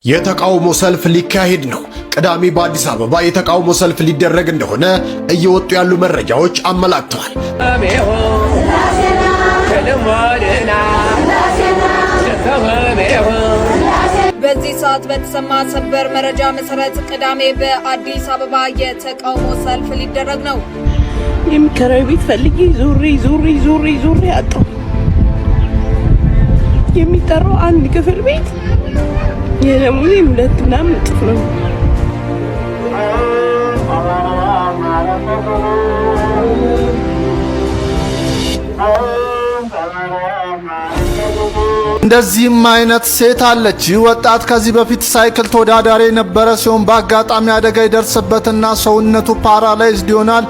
የተቃውሞ ሰልፍ ሊካሄድ ነው። ቅዳሜ በአዲስ አበባ የተቃውሞ ሰልፍ ሊደረግ እንደሆነ እየወጡ ያሉ መረጃዎች አመላክተዋል። በዚህ ሰዓት በተሰማ ሰበር መረጃ መሰረት ቅዳሜ በአዲስ አበባ የተቃውሞ ሰልፍ ሊደረግ ነው። የሚከራይ ቤት ፈልጌ ዙሪ አጣሁ። የሚጠራው አንድ ክፍል ቤት የደሞዜ ሁለት ምናምን እጥፍ ነው። እንደዚህም አይነት ሴት አለች። ወጣት ከዚህ በፊት ሳይክል ተወዳዳሪ የነበረ ሲሆን በአጋጣሚ አደጋ ይደርስበትና ሰውነቱ ፓራላይዝድ ይሆናል።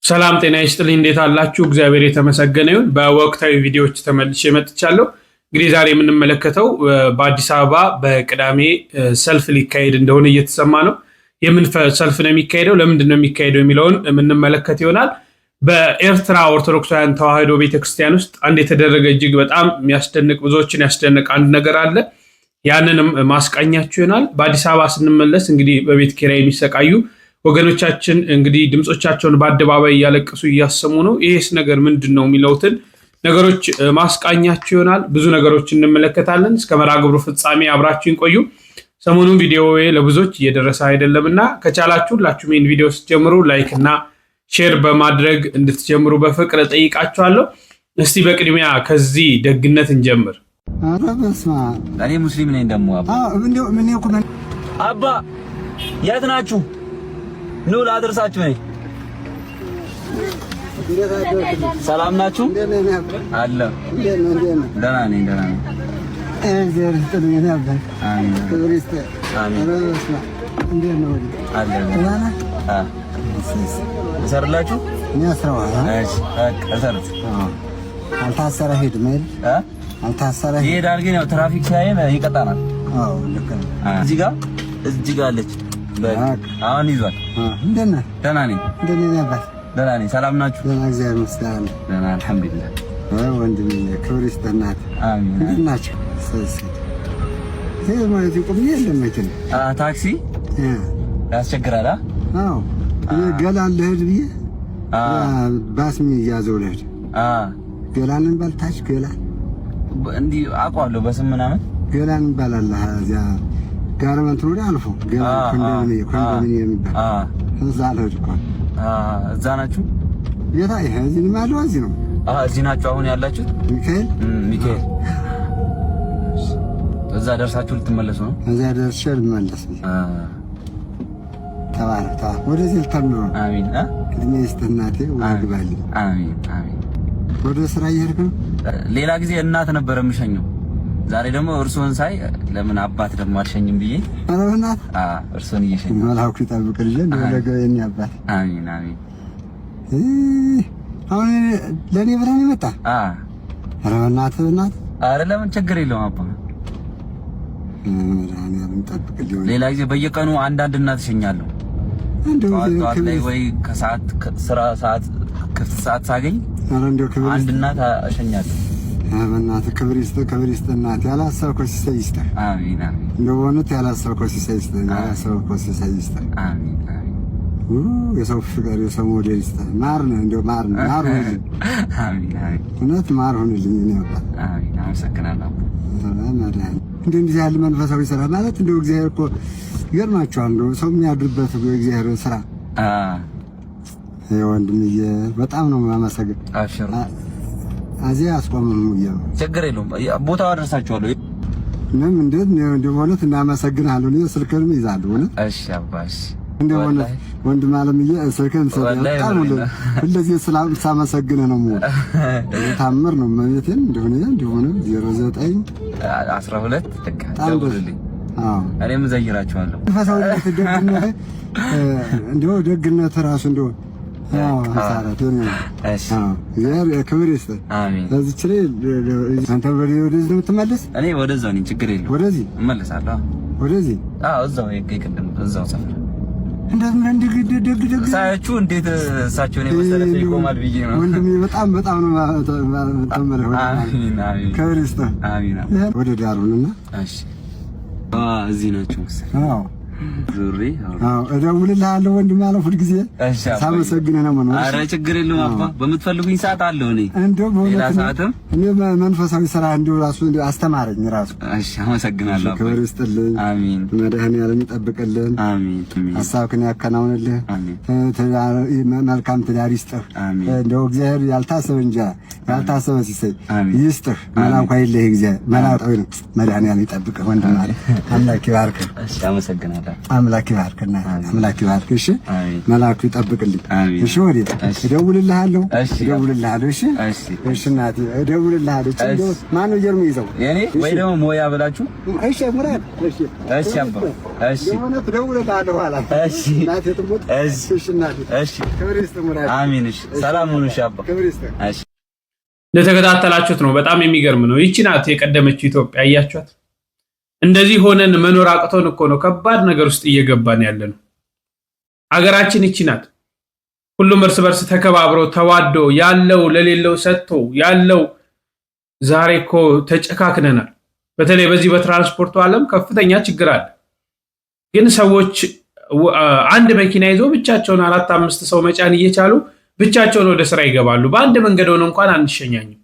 ሰላም ጤና ይስጥልኝ። እንዴት አላችሁ? እግዚአብሔር የተመሰገነ ይሁን። በወቅታዊ ቪዲዮዎች ተመልሼ መጥቻለሁ። እንግዲህ ዛሬ የምንመለከተው በአዲስ አበባ በቅዳሜ ሰልፍ ሊካሄድ እንደሆነ እየተሰማ ነው። የምን ሰልፍ ነው የሚካሄደው፣ ለምንድን ነው የሚካሄደው የሚለውን የምንመለከት ይሆናል። በኤርትራ ኦርቶዶክሳውያን ተዋሕዶ ቤተክርስቲያን ውስጥ አንድ የተደረገ እጅግ በጣም የሚያስደንቅ ብዙዎችን ያስደንቅ አንድ ነገር አለ። ያንንም ማስቃኛችሁ ይሆናል። በአዲስ አበባ ስንመለስ እንግዲህ በቤት ኪራይ የሚሰቃዩ ወገኖቻችን እንግዲህ ድምጾቻቸውን በአደባባይ እያለቀሱ እያሰሙ ነው። ይሄስ ነገር ምንድን ነው የሚለውትን ነገሮች ማስቃኛችሁ ይሆናል። ብዙ ነገሮች እንመለከታለን። እስከ መርሃ ግብሩ ፍጻሜ አብራችሁን ቆዩ። ሰሞኑን ቪዲዮ ለብዙዎች እየደረሰ አይደለምና ከቻላችሁ ሁላችሁም ይህን ቪዲዮ ስትጀምሩ ላይክ እና ሼር በማድረግ እንድትጀምሩ በፍቅር ጠይቃችኋለሁ። እስቲ በቅድሚያ ከዚህ ደግነት እንጀምር። እኔ ሙስሊም ነኝ። ደግሞ አባ የት ናችሁ? ኑ ላድርሳችሁ ነኝ። ሰላም ናችሁ? አለ ደህና ነኝ። እሰርላችሁ አልታሰረ ሄድ ሜል አልታሰረ ይሄዳል። ግን ያው ትራፊክ ሲያየን ይቀጣናል። እዚህ ጋር አለች። አሁን ይዟል። እንደና ደህና ነኝ። ደህና ነኝ። ሰላም ናችሁ? ደህና እግዚአብሔር ይመስገን። ደህና አልሐምዱሊላህ። ወንድሜ ክብር ይስጥናት። አሚን። እንዴት ናችሁ? ማለት ይቆም የለም መኪና ታክሲ ያስቸግራል። አዎ ገላን ልሄድ ብዬ ባስሚ እያዘው ልሄድ ገላንን ባልታች ገላን እንዲህ አውቀዋለሁ በስም ምናምን ገላን ይባላል። እዚያ ጋርመንት ወደ አልፎ ገላን ኮንዶሚኒየም የሚባል እዛ ልሄድ እኮ እዛ ናችሁ? የታ ይሄ እዚህ ማለት እዚህ ነው። እዚህ ናችሁ አሁን ያላችሁት? ሚካኤል እዛ ደርሳችሁ ልትመለሱ ነው? እዛ ደርሼ ልመለስ ነው። ተባረክ ወደዚህ ልተምሩ። አሚን። እድሜ ይስጥህ እናቴ። ወግባልኝ። አሚን። ወደ ስራ እየሄድክ ነው? ሌላ ጊዜ እናት ነበር የምሸኘው። ዛሬ ደግሞ እርሶን ሳይ ለምን አባት ደግሞ አልሸኝም ብዬ አረብናት እርሶን እየሸኘሁ መልአኩ ይጠብቅልኝ እንደወለገው የኔ አባት። አሚን። አሁን ለኔ ብራን ይመጣ አረብናት አረ ለምን ችግር የለውም አባ። ሌላ ጊዜ በየቀኑ አንዳንድ እናት እሸኛለሁ። ጠዋት ላይ ወይ ከሰዓት ስራ ሰዓት ክፍት ሰዓት ሳገኝ አንድ እናት እሸኛለሁ። በእናትህ ክብር ይስጥህ እናት። ያላሰብከው ሲሳይ ይስጥህ። አሚን። እንደው በእውነት ያላሰብከው ሲሳይ ይስጥህ። ያላሰብከው ሲሳይ ይስጥህ። አሚን። የሰው ፍቅር የሰው ሞዴል ይስጥህ። ማር ነው እንደው ማር ሁንልኝ። አሚን። እውነት ማር ሁንልኝ። እኔ ወጣ አሚን። አመሰግናለሁ። እንደዚህ ያለ መንፈሳዊ ስራ ማለት እንደው እግዚአብሔር እኮ ይገርማችኋል። እንደው ሰው የሚያድርበት እግዚአብሔር ስራ ወንድምዬ በጣም ነው የማመሰግን። አብሽር አዚያ አስቆምም ይያው ችግር የለውም። ቦታው አደርሳችኋለሁ። ምንም እንደው ማለት እናመሰግናለሁ። እኔ ስልክህን ይዛለሁ። እሺ አባሽ እንደው ወንድም አለምዬ ስልክህን ሰጣው ሁለዚህ ሰላም ሳመሰግንህ ነው ማለት ታምር ነው ማለት እንደሆነ 09 12 ደውልልኝ። እኔም ዘይራችኋለሁ። ፈሳውነት ደግነት እንደው ደግነት ራሱ እንደው አሳራቱ ነው። እሺ ክብር ይስጥህ። አሜን። እዚች ላይ አንተ ወደዚህ ነው የምትመለስ? እኔ ወደዛው ነኝ። ችግር የለውም። ወደዚህ እመለሳለሁ። ወደዚህ እዛው ይቀደም እዛው ሰፈር እንደምን ደግ ሳያችሁ እንዴት እሳቸውን የመሰለ ይቆማል ብዬ ነው። ወንድሜ በጣም ነው ተመረው። አሜን። ክብር ይስጥህ። አሜን። ወደ ዳሩንና እሺ እዚህ ናቸው መሰለኝ። አዎ ዙሪ እደውልልሃለሁ ወንድም አለ ሁሉ ጊዜ ሳመሰግንህ ነው ማለት። ኧረ ችግር የለውም አባ፣ በምትፈልጉኝ ሰዓት አለሁ እኔ። እንደው በእውነት እኔ መንፈሳዊ ስራ እንደው ራሱ አስተማረኝ ራሱ። እሺ አመሰግናለሁ አባ። ክብር ይስጥልኝ። አሜን። መድኃኒዓለም ይጠብቅልን። አሜን። ሐሳብህን ያከናውንልህ። መልካም ትዳር ይስጥህ። እንደው እግዚአብሔር ያልታሰበ እንጂ ያልታሰበ ሲሰይ ይስጥህ። መላኩ አይለህ እግዚአብሔር መላጣው ነው። መድኃኒዓለም ይጠብቅህ ወንድም አለ። አምላክ ይባርክህ። እሺ አመሰግናለሁ። አምላክ ይባርክና አምላክ ይባርክ። እሺ መላኩ ይጠብቅልኝ። እሺ ወዴት እደውልልሃለሁ። እሺ እናቴ እደውልልሃለሁ። እንደው ማን ነው ጀርሙ ይዘው የኔ ወይ ደግሞ ሞያ ብላችሁ። እሺ ሙራድ። እሺ አባ። እሺ እደውልልሃለሁ ኋላ። እሺ እናቴ ትሞት። እሺ እናቴ። እሺ ክብር ይስጥ ሙራድ። አሜን። እሺ ሰላም ሁኑ። እሺ አባ። ክብር ይስጥ። እሺ እንደተከታተላችሁት ነው። በጣም የሚገርም ነው። ይቺ ናት የቀደመችው ኢትዮጵያ። አያችኋት? እንደዚህ ሆነን መኖር አቅቶን እኮ ነው ከባድ ነገር ውስጥ እየገባን ያለ ነው። አገራችን ይቺ ናት። ሁሉም እርስ በርስ ተከባብሮ ተዋዶ ያለው ለሌለው ሰጥቶ ያለው። ዛሬ እኮ ተጨካክነናል። በተለይ በዚህ በትራንስፖርቱ ዓለም ከፍተኛ ችግር አለ። ግን ሰዎች አንድ መኪና ይዞ ብቻቸውን 4-5 ሰው መጫን እየቻሉ ብቻቸውን ወደ ስራ ይገባሉ። በአንድ መንገድ ሆነ እንኳን አንሸኛኝም።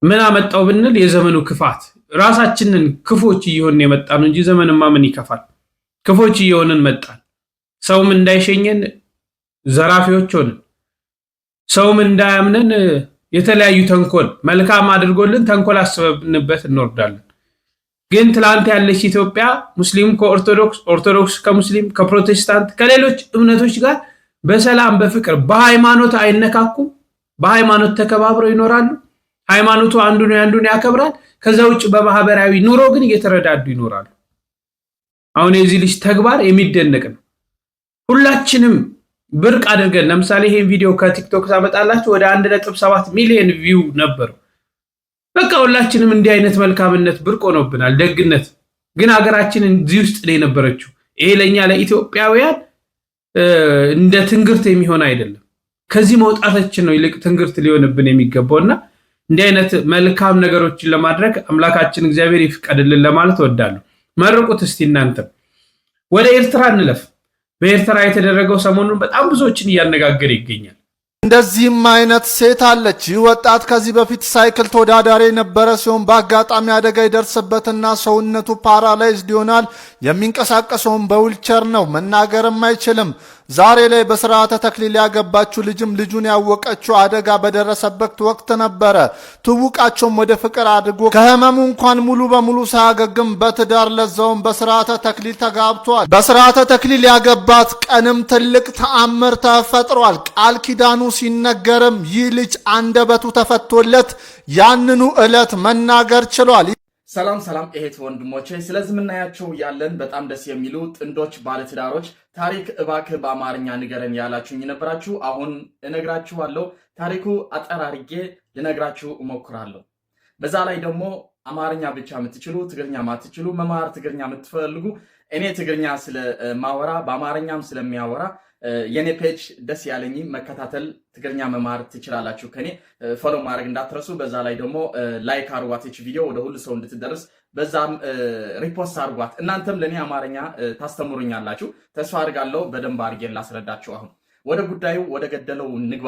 ምን አመጣው ብንል የዘመኑ ክፋት። ራሳችንን ክፎች እየሆንን የመጣን እንጂ ዘመንማ ምን ይከፋል? ክፎች እየሆንን መጣን። ሰውም እንዳይሸኘን ዘራፊዎች ሆንን። ሰውም እንዳያምነን የተለያዩ ተንኮል መልካም አድርጎልን ተንኮል አስበንበት እንወርዳለን። ግን ትላንት ያለች ኢትዮጵያ ሙስሊም ከኦርቶዶክስ፣ ኦርቶዶክስ ከሙስሊም፣ ከፕሮቴስታንት ከሌሎች እምነቶች ጋር በሰላም በፍቅር በሃይማኖት አይነካኩም። በሃይማኖት ተከባብረው ይኖራሉ። ሃይማኖቱ አንዱን ያከብራል። ከዛ ውጭ በማህበራዊ ኑሮ ግን እየተረዳዱ ይኖራሉ። አሁን የዚህ ልጅ ተግባር የሚደነቅ ነው። ሁላችንም ብርቅ አድርገን ለምሳሌ ይሄን ቪዲዮ ከቲክቶክ ሳመጣላችሁ ወደ 1.7 ሚሊዮን ቪው ነበር። በቃ ሁላችንም እንዲህ አይነት መልካምነት ብርቅ ሆኖብናል። ደግነት ግን ሀገራችን እዚህ ውስጥ ነው የነበረችው። ይሄ ለኛ ለኢትዮጵያውያን እንደ ትንግርት የሚሆን አይደለም። ከዚህ መውጣታችን ነው ይልቅ ትንግርት ሊሆንብን የሚገባውና እንዲህ አይነት መልካም ነገሮችን ለማድረግ አምላካችን እግዚአብሔር ይፍቀድልን ለማለት እወዳለሁ። መርቁት እስቲ እናንተ። ወደ ኤርትራ እንለፍ። በኤርትራ የተደረገው ሰሞኑን በጣም ብዙዎችን እያነጋገረ ይገኛል። እንደዚህም አይነት ሴት አለች። ይህ ወጣት ከዚህ በፊት ሳይክል ተወዳዳሪ የነበረ ሲሆን በአጋጣሚ አደጋ ይደርስበትና ሰውነቱ ፓራላይዝድ ይሆናል። የሚንቀሳቀሰውን በዊልቸር ነው፣ መናገርም አይችልም። ዛሬ ላይ በስርዓተ ተክሊል ያገባችው ልጅም ልጁን ያወቀችው አደጋ በደረሰበት ወቅት ነበረ። ትውቃቸውም ወደ ፍቅር አድጎ ከህመሙ እንኳን ሙሉ በሙሉ ሳያገግም በትዳር ለዛውም በስርዓተ ተክሊል ተጋብቷል። በስርዓተ ተክሊል ያገባት ቀንም ትልቅ ተአምር ተፈጥሯል። ቃል ኪዳኑ ሲነገርም ይህ ልጅ አንደበቱ ተፈቶለት ያንኑ ዕለት መናገር ችሏል። ሰላም ሰላም እህት ወንድሞቼ፣ ስለዚህ የምናያቸው ያለን በጣም ደስ የሚሉ ጥንዶች ባለትዳሮች ታሪክ እባክህ በአማርኛ ንገረን ያላችሁኝ ነበራችሁ። አሁን እነግራችኋለሁ። ታሪኩ አጠራርጌ ልነግራችሁ እሞክራለሁ። በዛ ላይ ደግሞ አማርኛ ብቻ የምትችሉ ትግርኛ ማትችሉ መማር ትግርኛ የምትፈልጉ እኔ ትግርኛ ስለማወራ በአማርኛም ስለሚያወራ የኔ ፔጅ ደስ ያለኝ መከታተል ትግርኛ መማር ትችላላችሁ። ከኔ ፎሎ ማድረግ እንዳትረሱ። በዛ ላይ ደግሞ ላይክ አርጓት እቺ ቪዲዮ ወደ ሁሉ ሰው እንድትደርስ፣ በዛም ሪፖስት አርጓት። እናንተም ለኔ አማርኛ ታስተምሩኛላችሁ ተስፋ አድርጋለሁ። በደንብ አድርጌ ላስረዳችሁ። አሁን ወደ ጉዳዩ ወደ ገደለው ንግባ።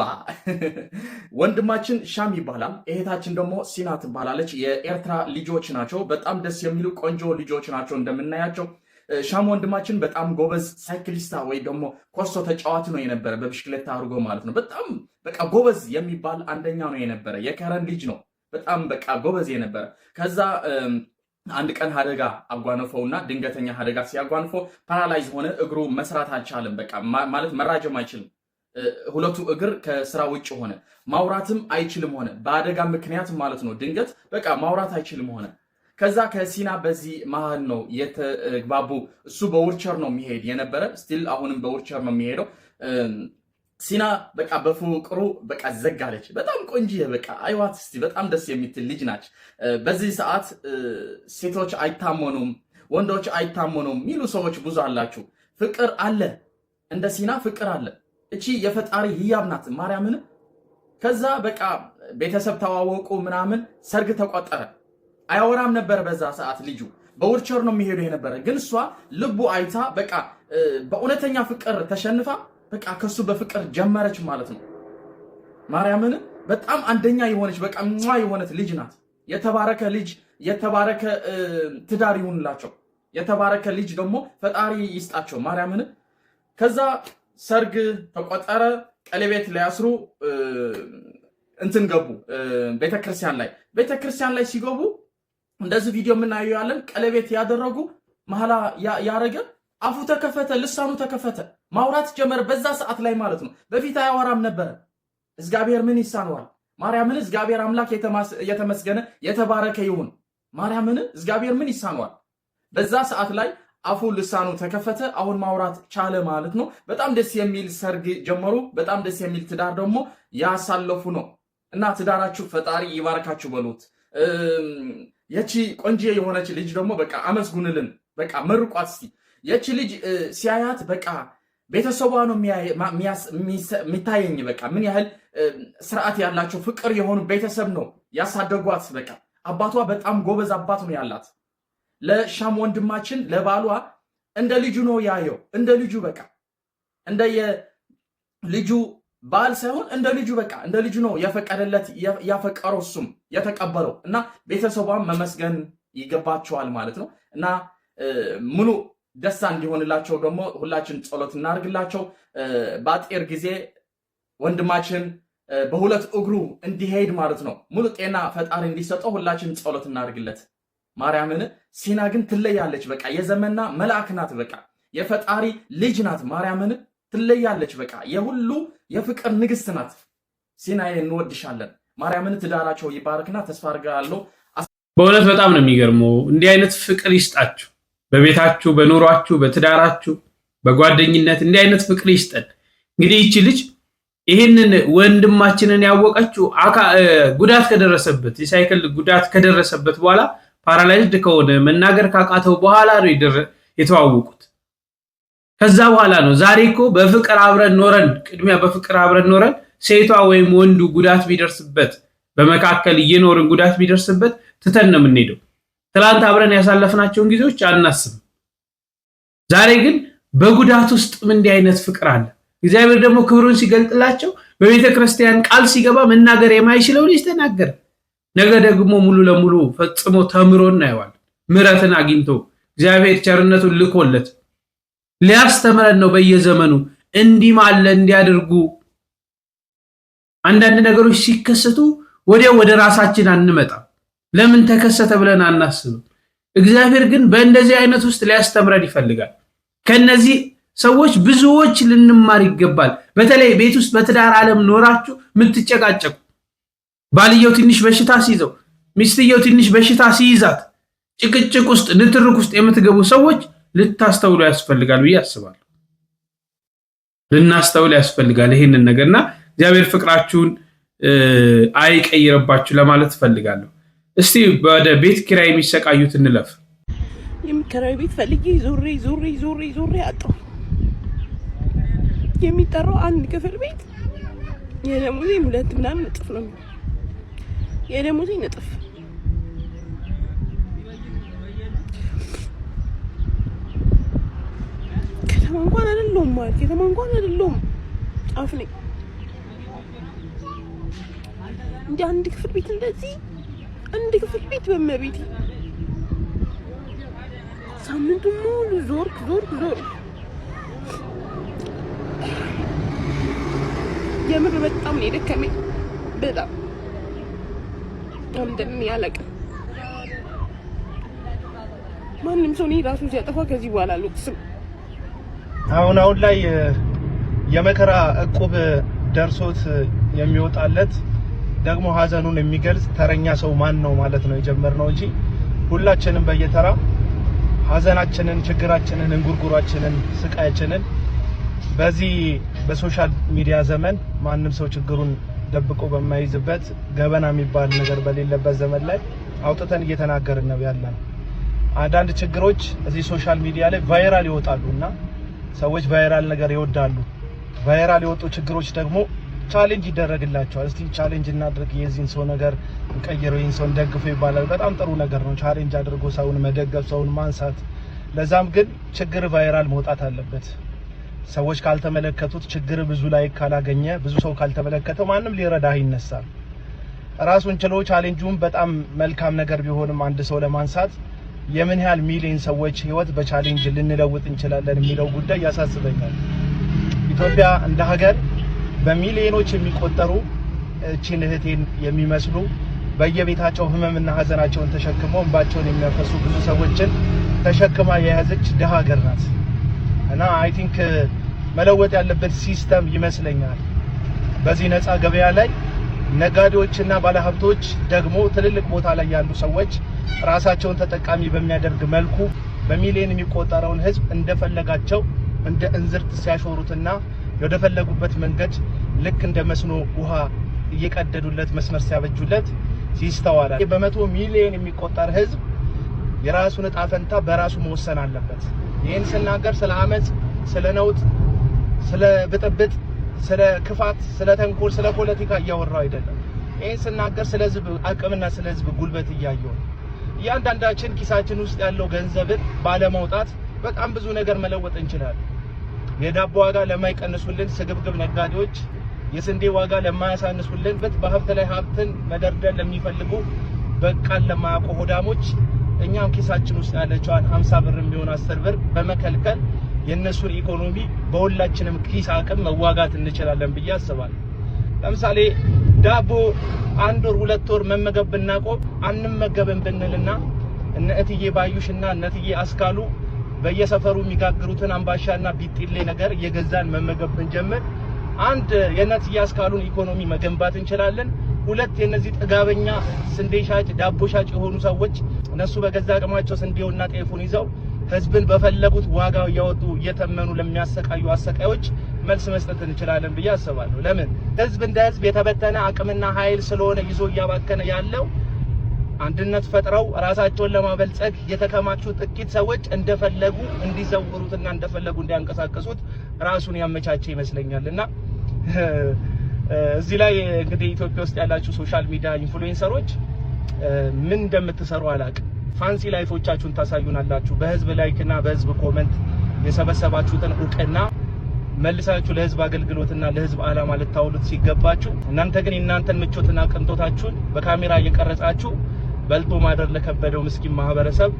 ወንድማችን ሻም ይባላል፣ እህታችን ደግሞ ሲና ትባላለች። የኤርትራ ልጆች ናቸው። በጣም ደስ የሚሉ ቆንጆ ልጆች ናቸው እንደምናያቸው። ሻም ወንድማችን በጣም ጎበዝ ሳይክሊስታ ወይ ደግሞ ኮስቶ ተጫዋች ነው የነበረ፣ በብስክሌት አድርጎ ማለት ነው። በጣም በቃ ጎበዝ የሚባል አንደኛ ነው የነበረ። የከረን ልጅ ነው። በጣም በቃ ጎበዝ የነበረ። ከዛ አንድ ቀን አደጋ አጓነፈውና ድንገተኛ አደጋ ሲያጓንፈው ፓራላይዝ ሆነ። እግሩ መስራት አልቻለም። በቃ ማለት መራጀም አይችልም። ሁለቱ እግር ከስራ ውጭ ሆነ። ማውራትም አይችልም ሆነ። በአደጋ ምክንያት ማለት ነው። ድንገት በቃ ማውራት አይችልም ሆነ። ከዛ ከሲና በዚህ መሃል ነው የተግባቡ። እሱ በውርቸር ነው የሚሄድ የነበረ፣ ስቲል አሁንም በውርቸር ነው የሚሄደው። ሲና በቃ በፍቅሩ በቃ ዘጋለች። በጣም ቆንጆ በቃ አይዋት እስቲ በጣም ደስ የምትል ልጅ ናች። በዚህ ሰዓት ሴቶች አይታመኑም፣ ወንዶች አይታመኑም ሚሉ ሰዎች ብዙ አላችሁ። ፍቅር አለ፣ እንደ ሲና ፍቅር አለ። እቺ የፈጣሪ ህያብ ናት ማርያምን። ከዛ በቃ ቤተሰብ ተዋወቁ ምናምን፣ ሰርግ ተቆጠረ። አያወራም ነበር በዛ ሰዓት ልጁ። በውልቸር ነው የሚሄዱ የነበረ። ግን እሷ ልቡ አይታ በቃ በእውነተኛ ፍቅር ተሸንፋ በቃ ከሱ በፍቅር ጀመረች ማለት ነው። ማርያምን በጣም አንደኛ የሆነች በቃ የሆነች ልጅ ናት። የተባረከ ልጅ የተባረከ ትዳር ይሁንላቸው። የተባረከ ልጅ ደግሞ ፈጣሪ ይስጣቸው ማርያምን። ከዛ ሰርግ ተቆጠረ። ቀለቤት ሊያስሩ እንትን ገቡ ቤተክርስቲያን ላይ ሲገቡ እንደዚህ ቪዲዮ የምናየው ያለን ቀለቤት ያደረጉ መሐላ ያረገ አፉ ተከፈተ፣ ልሳኑ ተከፈተ፣ ማውራት ጀመረ በዛ ሰዓት ላይ ማለት ነው። በፊት አያወራም ነበረ። እግዚአብሔር ምን ይሳነዋል? ማርያምን እግዚአብሔር አምላክ የተመስገነ የተባረከ ይሁን። ማርያምን እግዚአብሔር ምን ይሳነዋል? በዛ ሰዓት ላይ አፉ ልሳኑ ተከፈተ። አሁን ማውራት ቻለ ማለት ነው። በጣም ደስ የሚል ሰርግ ጀመሩ። በጣም ደስ የሚል ትዳር ደግሞ ያሳለፉ ነው እና ትዳራችሁ ፈጣሪ ይባርካችሁ በሉት። የቺ ቆንጆ የሆነች ልጅ ደግሞ በቃ አመስጉንልን፣ በቃ መርቋት እስቲ። የቺ ልጅ ሲያያት በቃ ቤተሰቧ ነው የሚታየኝ። በቃ ምን ያህል ስርዓት ያላቸው ፍቅር የሆኑ ቤተሰብ ነው ያሳደጓት። በቃ አባቷ በጣም ጎበዝ አባት ነው ያላት። ለሻም ወንድማችን ለባሏ እንደ ልጁ ነው ያየው። እንደ ልጁ በቃ እንደ የልጁ ባል ሳይሆን እንደ ልጁ በቃ እንደ ልጁ ነው ያፈቀደለት ያፈቀረው እሱም የተቀበለው እና ቤተሰቧን መመስገን ይገባቸዋል ማለት ነው። እና ሙሉ ደስታ እንዲሆንላቸው ደግሞ ሁላችን ጸሎት እናርግላቸው። በአጤር ጊዜ ወንድማችን በሁለት እግሩ እንዲሄድ ማለት ነው ሙሉ ጤና ፈጣሪ እንዲሰጠው ሁላችን ጸሎት እናርግለት። ማርያምን ሲና ግን ትለያለች። በቃ የዘመና መልአክ ናት። በቃ የፈጣሪ ልጅ ናት። ማርያምን ትለያለች። በቃ የሁሉ የፍቅር ንግስት ናት። ሲናዬ እንወድሻለን። ማርያምን ትዳራቸው ይባርክና ተስፋ አድርጋለሁ። በእውነት በጣም ነው የሚገርመው። እንዲህ አይነት ፍቅር ይስጣችሁ በቤታችሁ፣ በኑሯችሁ፣ በትዳራችሁ፣ በጓደኝነት እንዲህ አይነት ፍቅር ይስጠን። እንግዲህ ይቺ ልጅ ይህንን ወንድማችንን ያወቀችው ጉዳት ከደረሰበት የሳይክል ጉዳት ከደረሰበት በኋላ ፓራላይዝድ ከሆነ መናገር ካቃተው በኋላ ነው የተዋወቁት። ከዛ በኋላ ነው ዛሬ እኮ በፍቅር አብረን ኖረን ቅድሚያ በፍቅር አብረን ኖረን ሴቷ ወይም ወንዱ ጉዳት ቢደርስበት በመካከል እየኖርን ጉዳት ቢደርስበት ትተን ነው የምንሄደው። ትላንት አብረን ያሳለፍናቸውን ጊዜዎች አናስብም። ዛሬ ግን በጉዳት ውስጥ እንዲህ አይነት ፍቅር አለ። እግዚአብሔር ደግሞ ክብሩን ሲገልጥላቸው በቤተ ክርስቲያን ቃል ሲገባ መናገር የማይችለው ልጅ ተናገረ። ነገ ደግሞ ሙሉ ለሙሉ ፈጽሞ ተምሮ እናየዋለን። ምሕረትን አግኝቶ እግዚአብሔር ቸርነቱን ልኮለት ሊያስተምረን ነው። በየዘመኑ እንዲህ ማለ እንዲያደርጉ አንዳንድ ነገሮች ሲከሰቱ ወዲያው ወደ ራሳችን አንመጣም። ለምን ተከሰተ ብለን አናስብም። እግዚአብሔር ግን በእንደዚህ አይነት ውስጥ ሊያስተምረን ይፈልጋል። ከነዚህ ሰዎች ብዙዎች ልንማር ይገባል። በተለይ ቤት ውስጥ በትዳር ዓለም ኖራችሁ የምትጨቃጨቁ ባልየው ትንሽ በሽታ ሲይዘው ሚስትየው ትንሽ በሽታ ሲይዛት ጭቅጭቅ ውስጥ ንትርክ ውስጥ የምትገቡ ሰዎች ልታስተውሉ ያስፈልጋል ብዬ አስባለሁ። ልናስተውል ያስፈልጋል ይሄንን ነገርና እግዚአብሔር ፍቅራችሁን አይቀይረባችሁ ለማለት ፈልጋለሁ። እስቲ ወደ ቤት ኪራይ የሚሰቃዩት እንለፍ። የሚከራይ ቤት ፈልጌ ዞሬ አጣሁ። የሚጠራው አንድ ክፍል ቤት የደሞዜ 2 ምናምን እጥፍ ነው። የደሞዜ እጥፍ ከተማ እንኳን አይደለም ማለት ከተማ እንኳን አይደለም ጫፍ ነኝ። እንደ አንድ ክፍል ቤት እንደዚህ አንድ ክፍል ቤት በመቤቴ ሳምንቱን ሙሉ ዞርክ የምር በጣም ነው የደከመኝ። በጣም እንደምን ያለቀ ማንም ሰው ነው ራሱ ሲያጠፋ ከዚህ በኋላ አልወቅስም። አሁን ላይ የመከራ ዕቁብ ደርሶት የሚወጣለት ደግሞ ሀዘኑን የሚገልጽ ተረኛ ሰው ማን ነው ማለት ነው የጀመርነው እንጂ ሁላችንም በየተራ ሀዘናችንን፣ ችግራችንን፣ እንጉርጉሯችንን፣ ስቃያችንን በዚህ በሶሻል ሚዲያ ዘመን ማንም ሰው ችግሩን ደብቆ በማይዝበት ገበና የሚባል ነገር በሌለበት ዘመን ላይ አውጥተን እየተናገርን ነው ያለን። አንዳንድ ችግሮች እዚህ ሶሻል ሚዲያ ላይ ቫይራል ይወጣሉና ሰዎች ቫይራል ነገር ይወዳሉ። ቫይራል የወጡ ችግሮች ደግሞ ቻሌንጅ ይደረግላቸዋል። እስቲ ቻሌንጅ እናድርግ፣ የዚህን ሰው ነገር እንቀይረው፣ ይህን ሰው እንደግፉ ይባላል። በጣም ጥሩ ነገር ነው ቻሌንጅ አድርጎ ሰውን መደገፍ፣ ሰውን ማንሳት። ለዛም ግን ችግር ቫይራል መውጣት አለበት። ሰዎች ካልተመለከቱት ችግር ብዙ ላይ ካላገኘ ብዙ ሰው ካልተመለከተው ማንም ሊረዳህ ይነሳል። ራሱን ችሎ ቻሌንጁም በጣም መልካም ነገር ቢሆንም አንድ ሰው ለማንሳት የምን ያህል ሚሊዮን ሰዎች ህይወት በቻሌንጅ ልንለውጥ እንችላለን የሚለው ጉዳይ ያሳስበኛል። ኢትዮጵያ እንደ ሀገር በሚሊዮኖች የሚቆጠሩ እቺን እህቴን የሚመስሉ በየቤታቸው ህመምና ሀዘናቸውን ተሸክመው እንባቸውን የሚያፈሱ ብዙ ሰዎችን ተሸክማ የያዘች ደሃ ሀገር ናት እና አይ ቲንክ መለወጥ ያለበት ሲስተም ይመስለኛል። በዚህ ነፃ ገበያ ላይ ነጋዴዎችና ባለሀብቶች ደግሞ ትልልቅ ቦታ ላይ ያሉ ሰዎች ራሳቸውን ተጠቃሚ በሚያደርግ መልኩ በሚሊዮን የሚቆጠረውን ህዝብ እንደፈለጋቸው እንደ እንዝርት ሲያሾሩትና ወደፈለጉበት መንገድ ልክ እንደ መስኖ ውሃ እየቀደዱለት መስመር ሲያበጁለት ሲስተዋላል። በመቶ ሚሊዮን የሚቆጠር ህዝብ የራሱን ዕጣ ፈንታ በራሱ መወሰን አለበት። ይህን ስናገር ስለ አመጽ፣ ስለ ነውጥ፣ ስለ ብጥብጥ፣ ስለ ክፋት፣ ስለ ተንኮል፣ ስለ ፖለቲካ እያወራው አይደለም። ይህን ስናገር ስለ ህዝብ አቅምና ስለ ህዝብ ጉልበት እያየው እያንዳንዳችን ኪሳችን ውስጥ ያለው ገንዘብን ባለማውጣት በጣም ብዙ ነገር መለወጥ እንችላለን። የዳቦ ዋጋ ለማይቀንሱልን ስግብግብ ነጋዴዎች፣ የስንዴ ዋጋ ለማያሳንሱልን በሀብት ላይ ሀብትን መደርደር ለሚፈልጉ በቃል ለማያውቁ ሆዳሞች እኛም ኪሳችን ውስጥ ያለችዋን 50 ብር የሚሆን 10 ብር በመከልከል የነሱን ኢኮኖሚ በሁላችንም ኪስ አቅም መዋጋት እንችላለን ብዬ አስባለሁ። ለምሳሌ ዳቦ 1 ወር 2 ወር መመገብ ብናቆም አንመገብም ብንልና እነ እትዬ ባዩሽና እነ እትዬ አስካሉ በየሰፈሩ የሚጋግሩትን አምባሻና ቢጥሌ ነገር እየገዛን መመገብ ብንጀምር አንድ የእነ እትዬ አስካሉን ኢኮኖሚ መገንባት እንችላለን። ሁለት የነዚህ ጥጋበኛ ስንዴ ሻጭ ዳቦ ሻጭ የሆኑ ሰዎች እነሱ በገዛ አቅማቸው ስንዴውና ጤፉን ይዘው ህዝብን በፈለጉት ዋጋ እያወጡ እየተመኑ ለሚያሰቃዩ አሰቃዮች መልስ መስጠት እንችላለን ብዬ አስባለሁ። ለምን ህዝብ እንደ ህዝብ የተበተነ አቅምና ኃይል ስለሆነ ይዞ እያባከነ ያለው አንድነት ፈጥረው ራሳቸውን ለማበልጸግ የተከማቹ ጥቂት ሰዎች እንደፈለጉ እንዲዘውሩትና እንደፈለጉ እንዲያንቀሳቀሱት ራሱን ያመቻቸ ይመስለኛልና እዚህ ላይ እንግዲህ ኢትዮጵያ ውስጥ ያላችሁ ሶሻል ሚዲያ ኢንፍሉዌንሰሮች ምን እንደምትሰሩ አላውቅም። ፋንሲ ላይፎቻችሁን ታሳዩናላችሁ። በህዝብ ላይክና በህዝብ ኮሜንት የሰበሰባችሁትን ዕውቅና መልሳችሁ ለህዝብ አገልግሎትና ለህዝብ ዓላማ ልታውሉት ሲገባችሁ እናንተ ግን እናንተን ምቾትና ቅንጦታችሁን በካሜራ እየቀረጻችሁ በልቶ ማደር ለከበደው ምስኪን ማህበረሰብ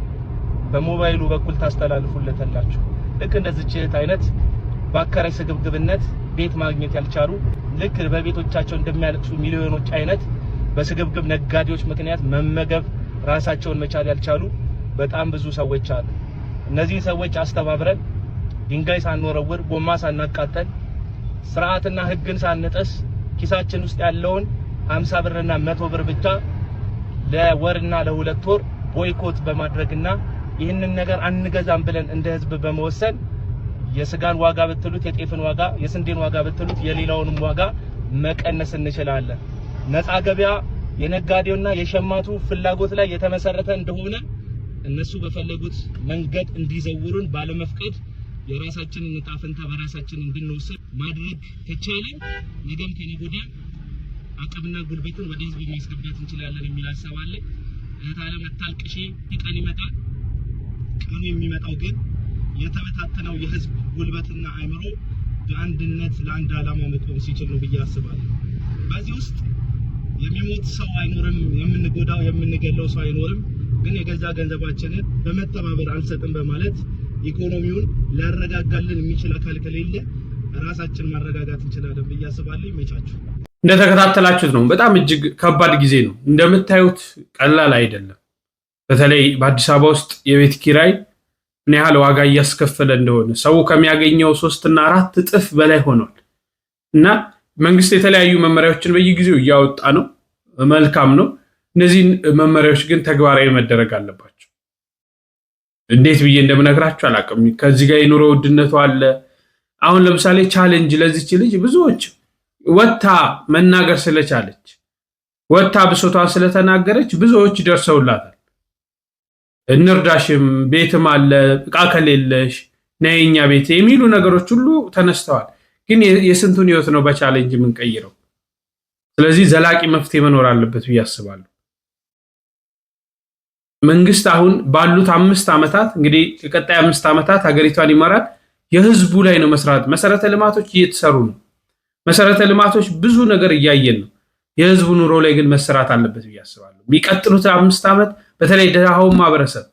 በሞባይሉ በኩል ታስተላልፉለታላችሁ። ልክ እንደዚህ አይነት ባከረ ስግብግብነት ቤት ማግኘት ያልቻሉ ልክ በቤቶቻቸው እንደሚያለቅሱ ሚሊዮኖች አይነት በስግብግብ ነጋዴዎች ምክንያት መመገብ ራሳቸውን መቻል ያልቻሉ በጣም ብዙ ሰዎች አሉ። እነዚህ ሰዎች አስተባብረን ድንጋይ ሳንወረውር ጎማ ሳናቃጠል ስርዓትና ህግን ሳንጥስ ኪሳችን ውስጥ ያለውን 50 ብርና 100 ብር ብቻ ለወርና ለሁለት ወር ቦይኮት በማድረግና ይህንን ነገር አንገዛም ብለን እንደ ህዝብ በመወሰን የስጋን ዋጋ ብትሉት የጤፍን ዋጋ የስንዴን ዋጋ ብትሉት የሌላውንም ዋጋ መቀነስ እንችላለን። ነፃ ገበያ የነጋዴውና የሸማቱ ፍላጎት ላይ የተመሰረተ እንደሆነ እነሱ በፈለጉት መንገድ እንዲዘውሩን ባለመፍቀድ የራሳችንን ዕጣ ፈንታ በራሳችን እንድንወስን ማድረግ ከቻለ ነገም ከነገ ወዲያ አቅምና ጉልበትን ወደ ህዝብ ማስገባት እንችላለን የሚል ሐሳብ አለ። እህት ዓለም አታልቅሺ፣ ቀን ይመጣል። ቀኑ የሚመጣው ግን የተበታተነው የህዝብ ጉልበትና አእምሮ በአንድነት ለአንድ ዓላማ መቆም ሲችል ነው ብዬ አስባለሁ። በዚህ ውስጥ የሚሞት ሰው አይኖርም፣ የምንጎዳው የምንገለው ሰው አይኖርም። ግን የገዛ ገንዘባችንን በመተባበር አልሰጥም በማለት ኢኮኖሚውን ሊያረጋጋልን የሚችል አካል ከሌለ ራሳችን ማረጋጋት እንችላለን ብዬ አስባለሁ። ይመቻችሁ። እንደተከታተላችሁት ነው። በጣም እጅግ ከባድ ጊዜ ነው። እንደምታዩት ቀላል አይደለም። በተለይ በአዲስ አበባ ውስጥ የቤት ኪራይ ምን ያህል ዋጋ እያስከፈለ እንደሆነ ሰው ከሚያገኘው 3 እና 4 እጥፍ በላይ ሆኗል እና መንግስት የተለያዩ መመሪያዎችን በየጊዜው እያወጣ ነው። መልካም ነው። እነዚህን መመሪያዎች ግን ተግባራዊ መደረግ አለባቸው። እንዴት ብዬ እንደምነግራችሁ አላውቅም። ከዚህ ጋር የኑሮ ውድነቱ አለ። አሁን ለምሳሌ ቻሌንጅ ለዚች ልጅ ብዙዎች ወታ መናገር ስለቻለች ወታ ብሶቷን ስለተናገረች ብዙዎች ደርሰውላታል። እንርዳሽም፣ ቤትም አለ፣ ዕቃ ከሌለሽ ነይኛ ቤት የሚሉ ነገሮች ሁሉ ተነስተዋል። ግን የስንቱን ህይወት ነው በቻሌንጅ የምንቀይረው? ስለዚህ ዘላቂ መፍትሄ መኖር አለበት ብዬ አስባለሁ። መንግስት አሁን ባሉት 5 ዓመታት እንግዲህ የቀጣይ 5 ዓመታት ሀገሪቷን ይመራል። የህዝቡ ላይ ነው መስራት። መሰረተ ልማቶች እየተሰሩ ነው። መሰረተ ልማቶች ብዙ ነገር እያየን ነው። የህዝቡ ኑሮ ላይ ግን መሰራት አለበት ብዬ አስባለሁ። የሚቀጥሉት 5 ዓመት በተለይ ደሃው ማህበረሰብ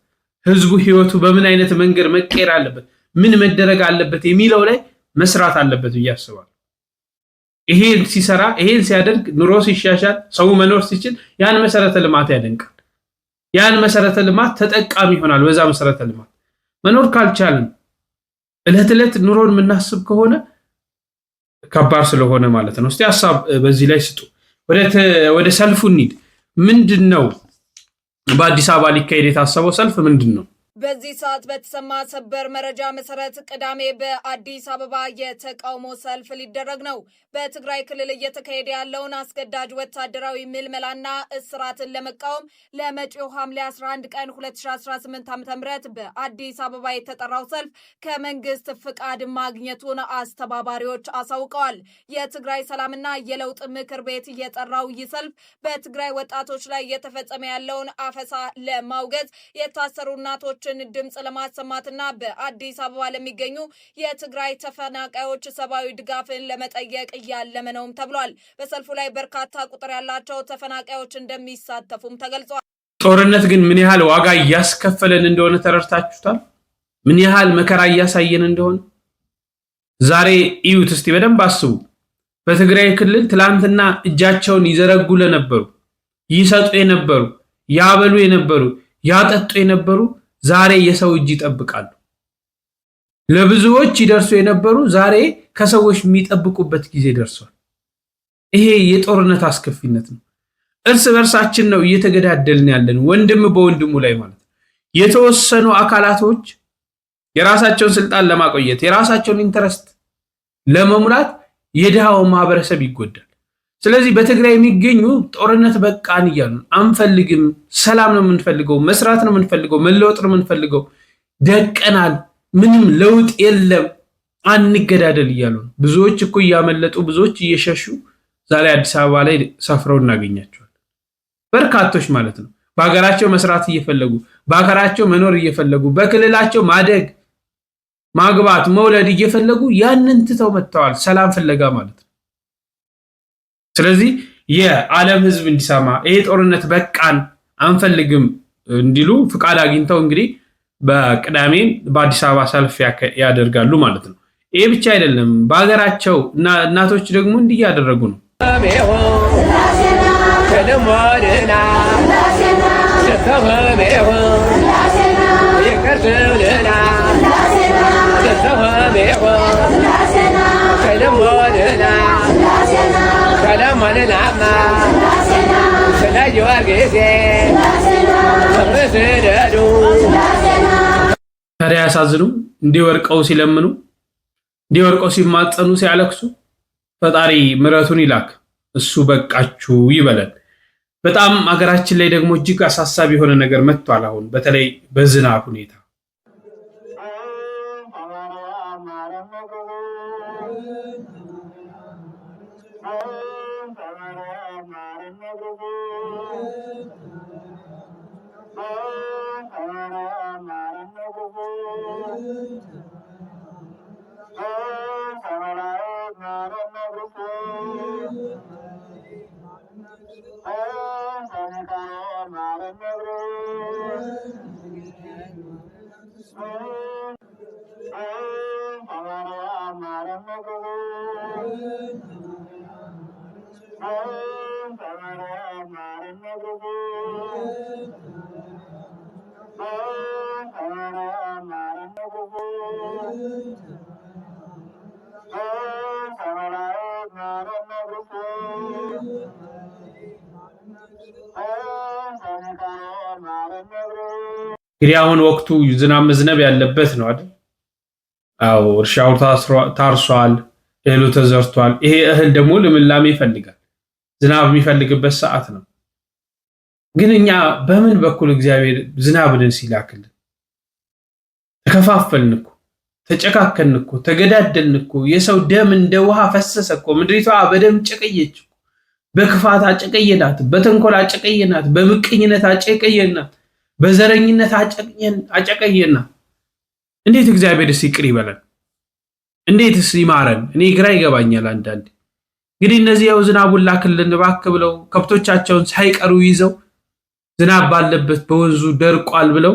ህዝቡ ህይወቱ በምን አይነት መንገድ መቀየር አለበት፣ ምን መደረግ አለበት የሚለው ላይ መስራት አለበት ብዬ አስባለሁ። ይሄን ሲሰራ ይሄን ሲያደርግ ኑሮ ሲሻሻል ሰው መኖር ሲችል ያን መሰረተ ልማት ያደንቃል። ያን መሰረተ ልማት ተጠቃሚ ይሆናል። በዛ መሰረተ ልማት መኖር ካልቻልን እለት እለት ኑሮን የምናስብ ከሆነ ከባድ ስለሆነ ማለት ነው። እስቲ ሐሳብ በዚህ ላይ ስጡ። ወደ ሰልፉ እንሂድ። ምንድነው በአዲስ አበባ ሊካሄድ የታሰበው ሰልፍ ምንድነው? በዚህ ሰዓት በተሰማ ሰበር መረጃ መሰረት ቅዳሜ በአዲስ አበባ የተቃውሞ ሰልፍ ሊደረግ ነው። በትግራይ ክልል እየተካሄደ ያለውን አስገዳጅ ወታደራዊ ምልመላና እስራትን ለመቃወም ለመጪው ሐምሌ 11 ቀን 2018 ዓ.ም በአዲስ አበባ የተጠራው ሰልፍ ከመንግስት ፍቃድ ማግኘቱን አስተባባሪዎች አሳውቀዋል። የትግራይ ሰላምና የለውጥ ምክር ቤት የጠራው ይህ ሰልፍ በትግራይ ወጣቶች ላይ እየተፈጸመ ያለውን አፈሳ ለማውገዝ የታሰሩ እናቶች ድምጽ ለማሰማትና በአዲስ አበባ ለሚገኙ የትግራይ ተፈናቃዮች ሰብአዊ ድጋፍን ለመጠየቅ ያለመ ነውም ተብሏል። በሰልፉ ላይ በርካታ ቁጥር ያላቸው ተፈናቃዮች እንደሚሳተፉም ተገልጿል። ጦርነት ግን ምን ያህል ዋጋ እያስከፈለን እንደሆነ ተረድታችሁታል? ምን ያህል መከራ እያሳየን እንደሆነ ዛሬ እዩት እስቲ በደንብ አስቡ። በትግራይ ክልል ትላንትና እጃቸውን ይዘረጉ ለነበሩ፣ ይሰጡ የነበሩ፣ ያበሉ የነበሩ፣ ያጠጡ የነበሩ ዛሬ የሰው እጅ ይጠብቃሉ። ለብዙዎች ይደርሱ የነበሩ ዛሬ ከሰዎች የሚጠብቁበት ጊዜ ደርሷል። ይሄ የጦርነት አስከፊነት ነው። እርስ በርሳችን ነው እየተገዳደልን ያለን፣ ወንድም በወንድሙ ላይ ማለት ነው። የተወሰኑ አካላቶች የራሳቸውን ስልጣን ለማቆየት የራሳቸውን ኢንተረስት ለመሙላት የድሃው ማህበረሰብ ይጎዳል። ስለዚህ በትግራይ የሚገኙ ጦርነት በቃን እያሉ አንፈልግም፣ ሰላም ነው የምንፈልገው፣ መስራት ነው የምንፈልገው፣ መለወጥ ነው የምንፈልገው፣ ደቀናል፣ ምንም ለውጥ የለም፣ አንገዳደል እያሉ ነው። ብዙዎች እኮ እያመለጡ ብዙዎች እየሸሹ ዛሬ አዲስ አበባ ላይ ሰፍረው እናገኛቸዋለን። በርካቶች ማለት ነው በሀገራቸው መስራት እየፈለጉ በሀገራቸው መኖር እየፈለጉ በክልላቸው ማደግ፣ ማግባት፣ መውለድ እየፈለጉ ያንን ትተው መጥተዋል፣ ሰላም ፍለጋ ማለት ነው። ስለዚህ የዓለም ህዝብ እንዲሰማ ይሄ ጦርነት በቃን አንፈልግም እንዲሉ ፍቃድ አግኝተው እንግዲህ በቅዳሜ በአዲስ አበባ ሰልፍ ያደርጋሉ ማለት ነው። ይሄ ብቻ አይደለም፣ በሀገራቸው እናቶች ደግሞ እንዲህ ያደረጉ ነው። ታዲያ ያሳዝኑ። እንዲወርቀው ሲለምኑ፣ እንዲወርቀው ሲማጸኑ፣ ሲያለቅሱ ፈጣሪ ምሕረቱን ይላክ፣ እሱ በቃችሁ ይበለን። በጣም ሀገራችን ላይ ደግሞ እጅግ አሳሳቢ የሆነ ነገር መጥቷል። አሁን በተለይ በዝናብ ሁኔታ እንግዲህ አሁን ወቅቱ ዝናብ መዝነብ ያለበት ነው አይደል? አዎ፣ እርሻው ታርሷል፣ እህሉ ተዘርቷል። ይሄ እህል ደግሞ ልምላሜ ይፈልጋል፣ ዝናብ የሚፈልግበት ሰዓት ነው። ግን እኛ በምን በኩል እግዚአብሔር ዝናብን ሲላክልን ተከፋፈልን እኮ። ተጨካከን እኮ ተገዳደልን እኮ የሰው ደም እንደ ውሃ ፈሰሰ እኮ ምድሪቷ በደም ጨቀየች በክፋት አጨቀየናት በተንኮል አጨቀየናት በምቀኝነት አጨቀየናት በዘረኝነት አጨቀየናት እንዴት እግዚአብሔርስ ይቅር ይበለን እንዴትስ ይማረን እኔ ግራ ይገባኛል አንዳንዴ እንግዲህ እነዚህ ያው ዝናቡን ላክልን እባክህ ብለው ከብቶቻቸውን ሳይቀሩ ይዘው ዝናብ ባለበት በወንዙ ደርቋል ብለው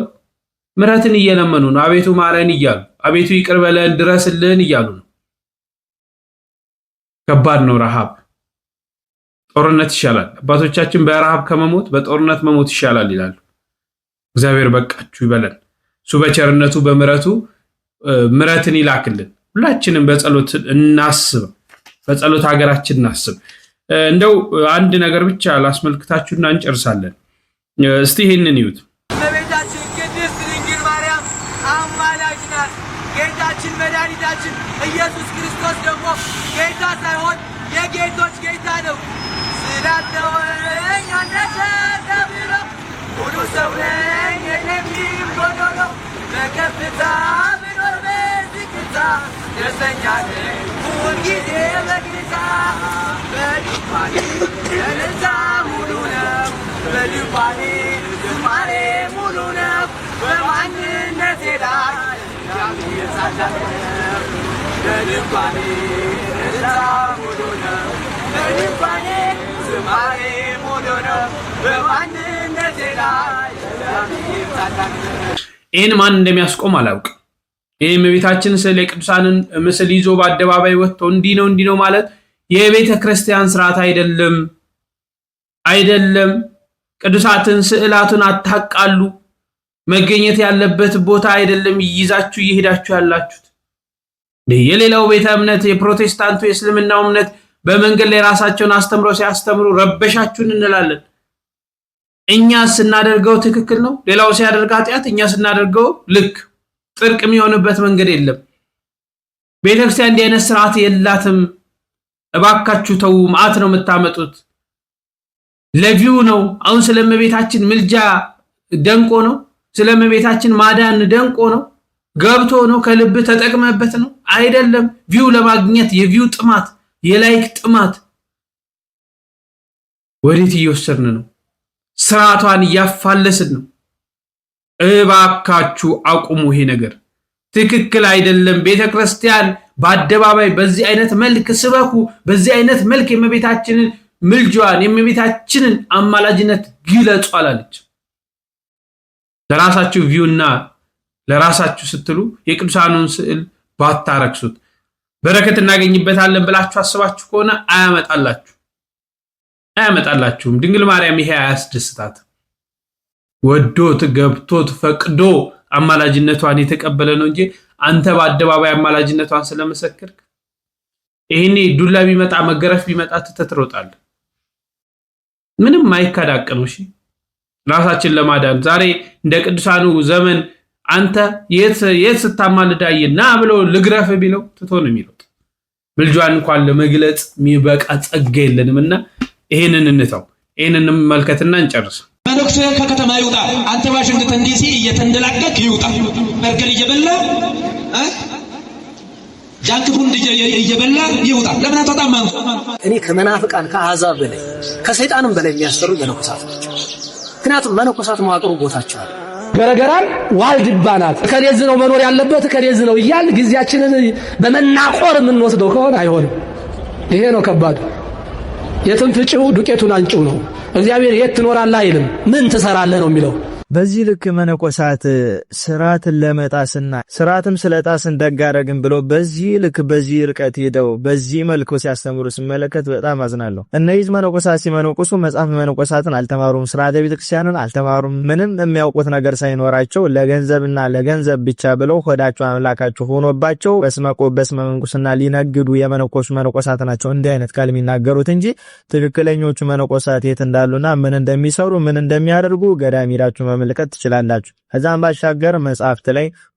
ምሕረትን እየለመኑ ነው አቤቱ ማረን እያሉ አቤቱ ይቅር በለን ድረስልን እያሉ ነው ከባድ ነው ረሃብ ጦርነት ይሻላል አባቶቻችን በረሃብ ከመሞት በጦርነት መሞት ይሻላል ይላሉ እግዚአብሔር በቃችሁ ይበለን እሱ በቸርነቱ በምሕረቱ ምሕረትን ይላክልን ሁላችንም በጸሎት እናስብ በጸሎት ሀገራችን እናስብ እንደው አንድ ነገር ብቻ ላስመልክታችሁና እንጨርሳለን እስቲ ይሄንን ይዩት በቤታችን ቅድስት ድንግል ማርያም አማላጅ ናት ጌታችን መድኃኒታችን ኢየሱስ ክርስቶስ ደግሞ ጌታ ሳይሆን የጌቶች ጌታ ነው ስላተወኝ አንተተብሎ ሁሉ ሰው ነኝ የለኝም ጎዶሎ በከፍታ ብኖር በዝቅታ ደስተኛ ነኝ ሁልጊዜ በጌታ በድንኳኔ ደስታ ሙሉ ነው በድንኳኔ ዝማሬ ሙሉ ነው በማንነቴ ላይ እግዚአብሔር ጻድቅ ነው በድንኳኔ ደስታ ሙሉ ነው በድንኳኔ ዝማሬ ሙሉ ነው በማንነቴ ላይ እግዚአብሔር ጻድቅ ነው ይህን ማን እንደሚያስቆም አላውቅም ይህ እመቤታችን ስለ ቅዱሳንን ምስል ይዞ በአደባባይ ወጥቶ እንዲህ ነው ማለት የቤተ ክርስቲያን ስርዓት አይደለም ቅዱሳትን ስዕላቱን አታቃሉ መገኘት ያለበት ቦታ አይደለም ይይዛችሁ ይሄዳችሁ ያላችሁት የሌላው ቤተ እምነት የፕሮቴስታንቱ የእስልምናው እምነት በመንገድ ላይ ራሳቸውን አስተምረው ሲያስተምሩ ረበሻችሁን እንላለን እኛ ስናደርገው ትክክል ነው ሌላው ሲያደርግ ኃጢአት እኛ ስናደርገው ልክ ጥርቅ የሚሆንበት መንገድ የለም ቤተክርስቲያን እንዲህ አይነት ስርዓት የላትም እባካችሁ ተው ማአት ነው የምታመጡት ለቪው ነው አሁን ስለመቤታችን ምልጃ ደንቆ ነው ስለመቤታችን ማዳን ደንቆ ነው ገብቶ ነው ከልብ ተጠቅመበት ነው አይደለም ቪው ለማግኘት የቪው ጥማት የላይክ ጥማት ወዴት እየወሰድን ነው ስርዓቷን እያፋለስን ነው እባካችሁ አቁሙ ይሄ ነገር ትክክል አይደለም ቤተክርስቲያን በአደባባይ በዚህ አይነት መልክ ስበኩ በዚህ አይነት መልክ የመቤታችንን ምልጃዋን የመቤታችንን አማላጅነት ግለጹ አላለች ለራሳችሁ ቪውና ለራሳችሁ ስትሉ የቅዱሳኑን ስዕል ባታረክሱት በረከት እናገኝበታለን ብላችሁ አስባችሁ ከሆነ አያመጣላችሁም ድንግል ማርያም ይሄ አያስደስታት ወዶት ገብቶት ፈቅዶ አማላጅነቷን የተቀበለ ነው እንጂ አንተ በአደባባይ አማላጅነቷን ስለመሰከርክ ይሄኔ ዱላ ቢመጣ መገረፍ ቢመጣ ትተትሮጣል ምንም ማይካዳቀኑ እሺ ራሳችን ለማዳን ዛሬ እንደ ቅዱሳኑ ዘመን አንተ የት ስታማልዳይና ብሎ ልግረፍ ቢለው ትቶ ነው የሚሮጥ ምልጃን እንኳን ለመግለጽ የሚበቃ ጸጋ የለንምና ይሄንን እንተው ይሄንን መልከትና እንጨርስ መነኩሴ ከከተማ ይውጣ አንተ ዋሽንግተን ዲሲ እየተንደላቀቅ ይውጣ በርገር እየበላ ጃንክ ፉንድ እየበላ ይውጣ ለምን አጣጣም እኔ ከመናፍቃን ከአሕዛብ በላይ ከሰይጣንም በላይ የሚያስፈሩ መነኮሳት ናቸው ምክንያቱም መነኮሳት መዋቅሩ ቦታቸው አለ ገረገራን ዋልድባናት ከሌዝ ነው መኖር ያለበት ከሌዝ ነው ይያል ግዚያችንን በመናቆር የምንወስደው ከሆነ አይሆንም ይሄ ነው ከባዱ የትም ፍጪው ዱቄቱን አንጪው ነው እግዚአብሔር የት ትኖራለህ አይልም ምን ትሰራለህ ነው የሚለው በዚህ ልክ መነኮሳት ስርዓትን ለመጣስና ስርዓትም ስለጣስን ደጋረግን ብሎ በዚህ ልክ በዚህ ርቀት ሄደው በዚህ መልኩ ሲያስተምሩ ስመለከት በጣም አዝናለሁ እነዚህ መነኮሳት ሲመነኮሱ መጽሐፍ መነኮሳትን አልተማሩም ስርዓተ ቤተክርስቲያንን አልተማሩም ምንም የሚያውቁት ነገር ሳይኖራቸው ለገንዘብና ለገንዘብ ብቻ ብለው ሆዳቸው አምላካቸው ሆኖባቸው በስመ መንኩስና ሊነግዱ የመነኮሱ መነኮሳት ናቸው እንዲህ አይነት ቃል የሚናገሩት እንጂ ትክክለኞቹ መነኮሳት የት እንዳሉና ምን እንደሚሰሩ ምን እንደሚያደርጉ ገዳም ሄዳችሁ መመልከት ትችላላችሁ ከዛም ባሻገር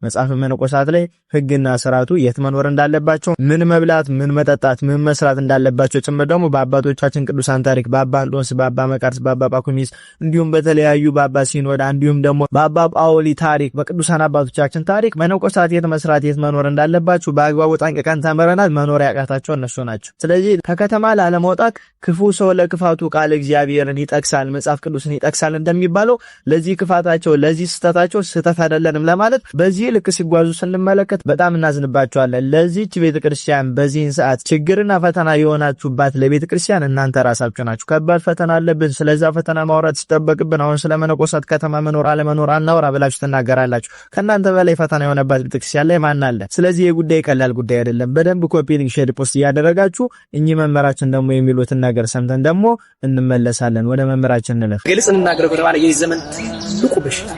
መጽሐፍ መነኮሳት ላይ ህግና ስርዓቱ የት መኖር እንዳለባቸው፣ ምን መብላት፣ ምን መጠጣት፣ ምን መስራት እንዳለባቸው ጭምር ደግሞ በአባቶቻችን ቅዱሳን ታሪክ በአባ አንጦንስ፣ በአባ መቃርስ፣ በአባ ጳኩሚስ እንዲሁም በተለያዩ በአባ ሲኖዳ እንዲሁም ደግሞ በአባ ጳውሊ ታሪክ በቅዱሳን አባቶቻችን ታሪክ መነኮሳት የት መስራት የት መኖር እንዳለባቸው በአግባቡ ጠንቅቀን ተምረናል። መኖር ያቃታቸው እነሱ ናቸው። ስለዚህ ከከተማ ላለመውጣት ክፉ ሰው ለክፋቱ ቃል እግዚአብሔርን ይጠቅሳል፣ መጽሐፍ ቅዱስን ይጠቅሳል እንደሚባለው ለዚህ ክፋታቸው ለዚህ ስተታቸው ስተት አይደለንም ለማለት በዚህ ልክ ሲጓዙ ስንመለከት በጣም እናዝንባቸዋለን። ለዚህች ቤተክርስቲያን በዚህን ሰዓት ችግርና ፈተና የሆናችሁባት ለቤተክርስቲያን እናንተ ራሳችሁ ናችሁ። ከባድ ፈተና አለብን፣ ስለዛ ፈተና ማውራት ሲጠበቅብን አሁን ስለ መነኮሳት ከተማ መኖር አለመኖር አናወራ ብላችሁ ትናገራላችሁ። ከእናንተ በላይ ፈተና የሆነባት ቤተክርስቲያን ላይ ማን አለ? ስለዚህ የጉዳይ ቀላል ጉዳይ አይደለም። በደንብ ኮፒ ሊንክ፣ ሼር፣ ፖስት እያደረጋችሁ እኚህ መምህራችን ደግሞ የሚሉትን ነገር ሰምተን ደግሞ እንመለሳለን። ወደ መምህራችን እንለፍ። ግልጽ እንናገረው ከተባለ የዚህ ዘመን ትልቁ በሽታ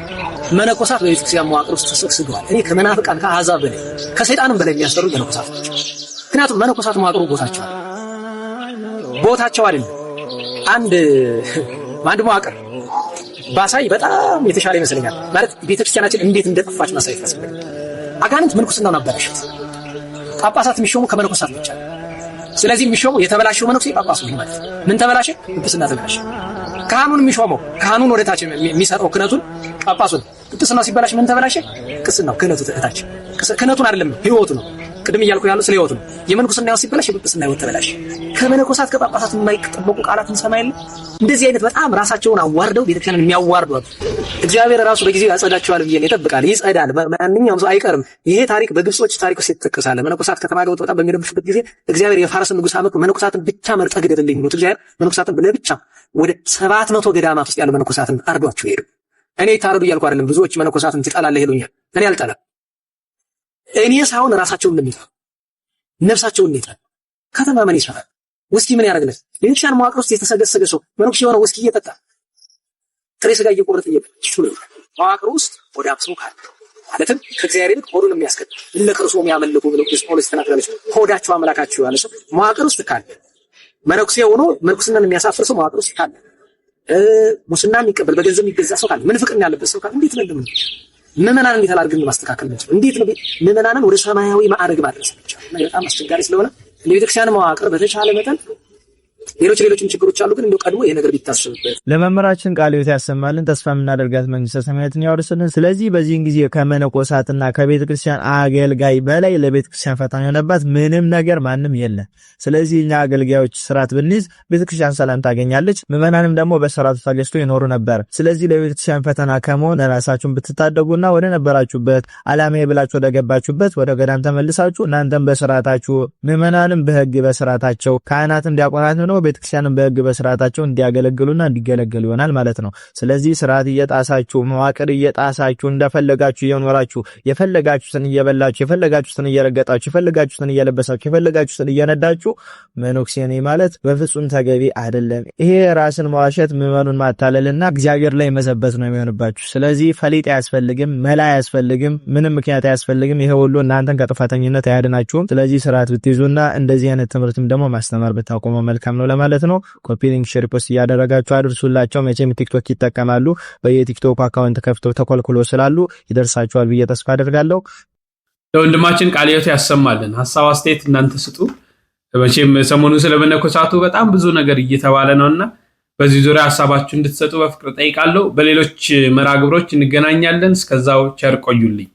መነኮሳት በቤተክርስቲያን መዋቅር ውስጥ ተሰግስገዋል። እኔ ከመናፍቃን ከአሕዛብ በላይ ከሰይጣንም በላይ የሚያስፈሩ መነኮሳት ናቸው። ምክንያቱም መነኮሳት መዋቅሩ ቦታቸው አይደለም። አንድ መዋቅር ባሳይ በጣም የተሻለ ይመስለኛል። ማለት ቤተክርስቲያናችን እንዴት እንደጠፋች ማሳየት ያስፈልጋል። አጋንንት ምንኩስናውን አበላሹት። ጳጳሳት የሚሾሙ ከመነኮሳት ብቻ ነው። ስለዚህ የሚሾሙ የተበላሸው መነኩሴ ጳጳሱ ማለት ምን ተበላሸ? ቅስና ተበላሸ። ካህኑን የሚሾመው ካህኑን ወደታች የሚሰጠው ክህነቱን ጳጳሱን ቅስናው ሲበላሽ ምን ተበላሸ? ቅስናው ክህነቱ ተታች ክህነቱን አይደለም ህይወቱ ነው። ቅድም እያልኩ ያለው ስለ ህይወቱ ነው። የመንኩስናው ሲበላሽ የጵጵስና ህይወት ተበላሽ። ከመነኮሳት ከጳጳሳት የማይጠበቁ ቃላት እንሰማለን። እንደዚህ አይነት በጣም ራሳቸውን አዋርደው ቤተክርስቲያንን የሚያዋርዱ እግዚአብሔር ራሱ በጊዜው ያጸዳቸዋል ብዬ ይጠብቃል። ይጸዳል። ማንኛውም ሰው አይቀርም። ይሄ ታሪክ በግብጾች ታሪክ ውስጥ ይተከሳል። መነኮሳት ከተማ ገብተው በጣም በሚረብሹበት ጊዜ እግዚአብሔር የፋርስን ንጉስ አመክ መነኮሳትን ብቻ መርጠህ ግደልልኝ ብሎ እግዚአብሔር መነኮሳትን ለብቻ ወደ 700 ገዳማት ውስጥ ያሉ መነኮሳትን አርዷቸው ሄዱ። እኔ ታረዱ እያልኩ አይደለም። ብዙዎች መነኮሳትን ትጠላለህ ይሉኛል። እኔ አልጠላም። እኔ ሳይሆን ራሳቸውን እንደሚጠሉ ነፍሳቸውን እንደሚጠሉ ከተማ ምን ይሰራል? ውስኪ ምን ያደርግለት? ለቤተክርስቲያን መዋቅር ውስጥ የተሰገሰገ ሰው መነኩሴ የሆነ ውስኪ እየጠጣ ጥሬ ስጋ እየቆረጠ መዋቅር ውስጥ ወደ አብሶ ካለ ማለትም ከእግዚአብሔር ይልቅ ሆዱን የሚያስቀድም ለክርስቶስ የሚያመልኩ ብለው ጳውሎስ ተናግሯል። ሆዳቸው አምላካቸው ያለ ሰው መዋቅር ውስጥ ካለ መነኩሴ ሆኖ መነኩስናን የሚያሳፍር ሰው መዋቅር ውስጥ ካለ ሙስና የሚቀበል በገንዘብ የሚገዛ ሰው ካለ ምንፍቅና ያለበት ሰው ካለ እንዴት ነው ምዕመናንን እንዴት አድርገን ማስተካከል እንችላለን? እንዴት ነው ምዕመናንን ወደ ሰማያዊ ማዕረግ ማድረስ እንችላለን? በጣም አስቸጋሪ ስለሆነ ለቤተክርስቲያን መዋቅር በተቻለ መጠን ሌሎችም ችግሮች አሉ። ግን እንደው ቀድሞ ይሄ ነገር ቢታሰብበት። ለመምህራችን ቃለ ሕይወት ያሰማልን፣ ተስፋ የምናደርጋት መንግስተ ሰማያትን ያወርስልን። ስለዚህ በዚህን ጊዜ ከመነኮሳትና ከቤተክርስቲያን አገልጋይ በላይ ለቤተክርስቲያን ፈተና የሆነባት ምንም ነገር ማንም የለም። ስለዚህ እኛ አገልጋዮች ስርዓት ብንይዝ ቤተክርስቲያን ሰላም ታገኛለች፣ ምዕመናንም ደግሞ በስርዓቱ ተገዝቶ ይኖሩ ነበር። ስለዚህ ለቤተክርስቲያን ፈተና ከመሆን ራሳችሁን ብትታደጉና ወደ ነበራችሁበት ዓላማዬ ብላችሁ ወደ ገባችሁበት ወደ ገዳም ተመልሳችሁ እናንተም በስርዓታችሁ ምዕመናንም በህግ በስርዓታቸው ካህናትም ዲያቆናትም ነው ቤተክርስቲያንን በህግ በስርዓታቸው እንዲያገለግሉና እንዲገለገሉ ይሆናል ማለት ነው። ስለዚህ ስርዓት እየጣሳችሁ መዋቅር እየጣሳችሁ እንደፈለጋችሁ እየኖራችሁ የፈለጋችሁትን እየበላችሁ የፈለጋችሁትን እየረገጣችሁ የፈለጋችሁትን እየለበሳችሁ የፈለጋችሁትን እየነዳችሁ መነኩሴ ነኝ ማለት በፍጹም ተገቢ አይደለም። ይሄ ራስን መዋሸት ምዕመኑን ማታለልና እግዚአብሔር ላይ መዘበት ነው የሚሆንባችሁ። ስለዚህ ፈሊጥ አያስፈልግም፣ መላ አያስፈልግም፣ ምንም ምክንያት አያስፈልግም። ይሄ ሁሉ እናንተን ከጥፋተኝነት አያድናችሁም። ስለዚህ ስርዓት ብትይዙና እንደዚህ አይነት ትምህርትም ደግሞ ማስተማር ብታቆሙ መልካም ነው ለማለት ነው። ኮፒ ሊንክ፣ ሼር፣ ፖስት እያደረጋችሁ አድርሱላቸው። መቼም ቲክቶክ ይጠቀማሉ። በየቲክቶክ አካውንት ከፍተው ተኮልኩሎ ስላሉ ይደርሳቸዋል ብዬ ተስፋ አደርጋለሁ። ለወንድማችን ቃለ ሕይወት ያሰማልን። ሐሳብ አስተያየት እናንተ ስጡ። መቼም ሰሞኑን ስለመነኮሳቱ በጣም ብዙ ነገር እየተባለ ነውና በዚህ ዙሪያ ሐሳባችሁ እንድትሰጡ በፍቅር ጠይቃለሁ። በሌሎች መርሃ ግብሮች እንገናኛለን። እስከዛው ቸር ቆዩልኝ።